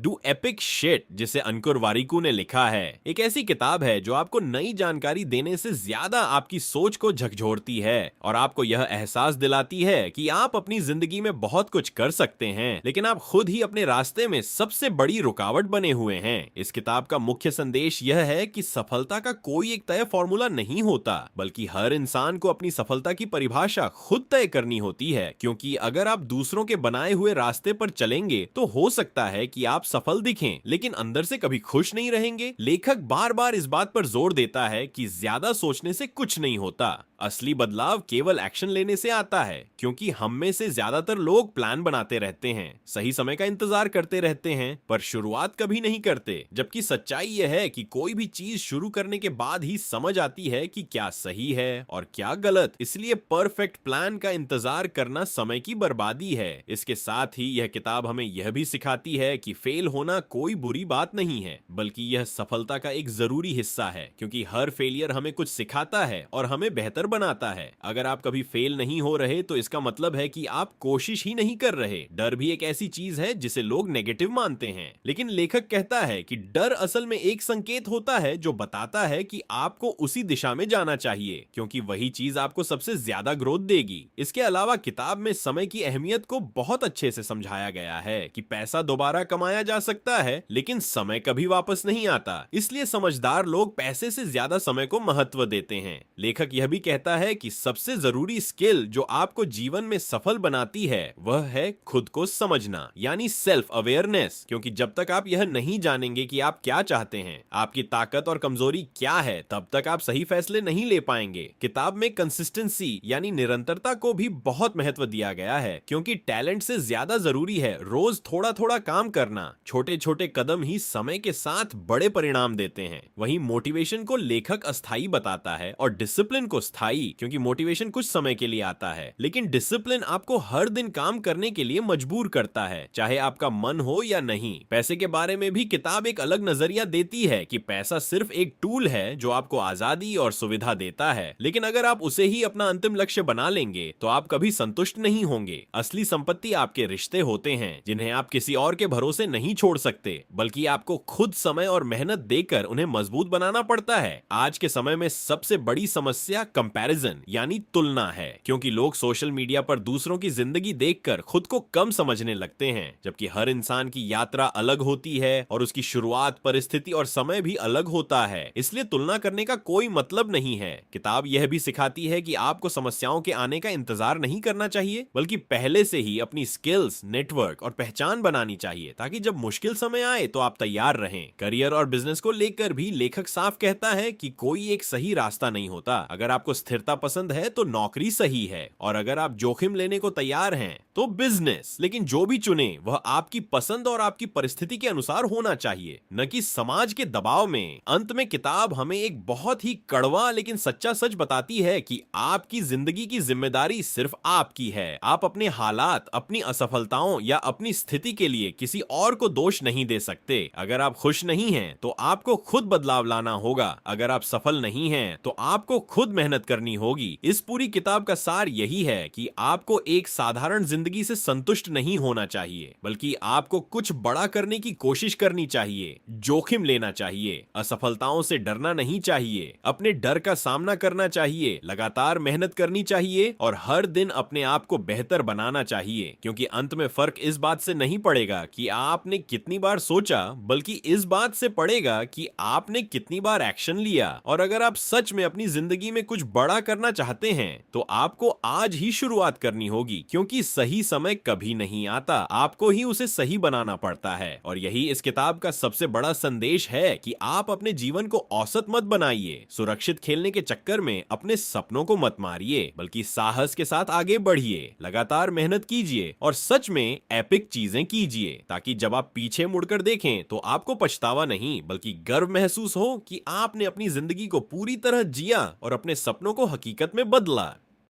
Do epic shit, जिसे अंकुर वारिकू ने लिखा है, एक ऐसी किताब है जो आपको नई जानकारी देने से ज्यादा आपकी सोच को झकझोरती है और आपको यह एहसास दिलाती है कि आप अपनी जिंदगी में बहुत कुछ कर सकते हैं, लेकिन आप खुद ही अपने रास्ते में सबसे बड़ी रुकावट बने हुए हैं। इस किताब का मुख्य संदेश यह है कि सफलता का कोई एक तय फॉर्मूला नहीं होता, बल्कि हर इंसान को अपनी सफलता की परिभाषा खुद तय करनी होती है, क्योंकि अगर आप दूसरों के बनाए हुए रास्ते पर चलेंगे तो हो सकता है कि आप सफल दिखें, लेकिन अंदर से कभी खुश नहीं रहेंगे। लेखक बार बार इस बात पर जोर देता है कि ज्यादा सोचने से कुछ नहीं होता, असली बदलाव केवल एक्शन लेने से आता है, क्योंकि हम में से ज्यादातर लोग प्लान बनाते रहते हैं, सही समय का इंतजार करते रहते हैं, पर शुरुआत कभी नहीं करते। जबकि सच्चाई यह है कि कोई भी चीज शुरू करने के बाद ही समझ आती है कि क्या सही है और क्या गलत। इसलिए परफेक्ट प्लान का इंतजार करना समय की बर्बादी है। इसके साथ ही यह किताब हमें यह भी सिखाती है कि फेल होना कोई बुरी बात नहीं है, बल्कि यह सफलता का एक जरूरी हिस्सा है, क्योंकि हर फेलियर हमें कुछ सिखाता है और हमें बेहतर बनाता है। अगर आप कभी फेल नहीं हो रहे तो इसका मतलब है कि आप कोशिश ही नहीं कर रहे। डर भी एक ऐसी चीज है जिसे लोग नेगेटिव मानते हैं, लेकिन लेखक कहता है कि डर असल में एक संकेत होता है जो बताता है कि आपको उसी दिशा में जाना चाहिए, क्योंकि वही चीज आपको सबसे ज्यादा ग्रोथ देगी। इसके अलावा किताब में समय की अहमियत को बहुत अच्छे से समझाया गया है कि पैसा दोबारा कमाया जा सकता है, लेकिन समय कभी वापस नहीं आता। इसलिए समझदार लोग पैसे से ज्यादा समय को महत्व देते हैं। लेखक यह भी कहता है कि सबसे जरूरी स्किल जो आपको जीवन में सफल बनाती है वह है खुद को समझना, यानी सेल्फ अवेयरनेस, क्योंकि जब तक आप यह नहीं जानेंगे कि आप क्या चाहते हैं, आपकी ताकत और कमजोरी क्या है, तब तक आप सही फैसले नहीं ले पाएंगे। किताब में कंसिस्टेंसी यानी निरंतरता को भी बहुत महत्व दिया गया है, क्योंकि टैलेंट से ज्यादा जरूरी है रोज थोड़ा थोड़ा काम करना। छोटे छोटे कदम ही समय के साथ बड़े परिणाम देते हैं। वहीं मोटिवेशन को लेखक अस्थायी बताता है और डिसिप्लिन को स्थायी, क्योंकि मोटिवेशन कुछ समय के लिए आता है, लेकिन डिसिप्लिन आपको हर दिन काम करने के लिए मजबूर करता है, चाहे आपका मन हो या नहीं। पैसे के बारे में भी किताब एक अलग नजरिया देती है कि पैसा सिर्फ एक टूल है जो आपको आजादी और सुविधा देता है, लेकिन अगर आप उसे ही अपना अंतिम लक्ष्य बना लेंगे तो आप कभी संतुष्ट नहीं होंगे। असली संपत्ति आपके रिश्ते होते हैं, जिन्हें आप किसी और के भरोसे नहीं छोड़ सकते, बल्कि आपको खुद समय और मेहनत देकर उन्हें मजबूत बनाना पड़ता है। आज के समय में सबसे बड़ी समस्या कंपैरिजन यानी तुलना है, क्योंकि लोग सोशल मीडिया पर दूसरों की जिंदगी देखकर खुद को कम समझने लगते हैं, जबकि हर इंसान की यात्रा अलग होती है और उसकी शुरुआत, परिस्थिति और समय भी अलग होता है। इसलिए तुलना करने का कोई मतलब नहीं है। किताब यह भी सिखाती है कि आपको समस्याओं के आने का इंतजार नहीं करना चाहिए, बल्कि पहले से ही अपनी स्किल्स, नेटवर्क और पहचान बनानी चाहिए, ताकि जब मुश्किल समय आए तो आप तैयार रहें। करियर और बिजनेस को लेकर भी लेखक साफ कहता है कि कोई एक सही रास्ता नहीं होता। अगर आपको स्थिरता पसंद है तो नौकरी सही है, और अगर आप जोखिम लेने को तैयार हैं तो बिजनेस। लेकिन जो भी चुने वह आपकी पसंद और आपकी परिस्थिति के अनुसार होना चाहिए, न कि समाज के दबाव में। अंत में किताब हमें एक बहुत ही कड़वा लेकिन सच्चा सच बताती है कि आपकी जिंदगी की जिम्मेदारी सिर्फ आपकी है। आप अपने हालात, अपनी असफलताओं या अपनी स्थिति के लिए किसी और को दोष नहीं दे सकते। अगर आप खुश नहीं हैं तो आपको खुद बदलाव लाना होगा। अगर आप सफल नहीं हैं तो आपको खुद मेहनत करनी होगी। इस पूरी किताब का सार यही है कि आपको एक साधारण जिंदगी से संतुष्ट नहीं होना चाहिए, बल्कि आपको कुछ बड़ा करने की कोशिश करनी चाहिए, जोखिम लेना चाहिए, असफलताओं से डरना नहीं चाहिए, अपने डर का सामना करना चाहिए, लगातार मेहनत करनी चाहिए और हर दिन अपने आप को बेहतर बनाना चाहिए। क्योंकि अंत में फर्क इस बात से नहीं पड़ेगा कि आपने कितनी बार सोचा, बल्कि इस बात से पड़ेगा कि आपने कितनी बार एक्शन लिया। और अगर आप सच में अपनी जिंदगी में कुछ बड़ा करना चाहते हैं तो आपको आज ही शुरुआत करनी होगी, क्योंकि सही समय कभी नहीं आता, आपको ही उसे सही बनाना पड़ता है। और यही इस किताब का सबसे बड़ा संदेश है कि आप अपने जीवन को औसत मत बनाइए, सुरक्षित खेलने के चक्कर में अपने सपनों को मत मारिए, बल्कि साहस के साथ आगे बढ़िए, लगातार मेहनत कीजिए और सच में एपिक चीजें कीजिए, ताकि जब आप पीछे मुड़कर देखें तो आपको पछतावा नहीं बल्कि गर्व महसूस हो कि आपने अपनी जिंदगी को पूरी तरह जिया और अपने सपनों को हकीकत में बदला।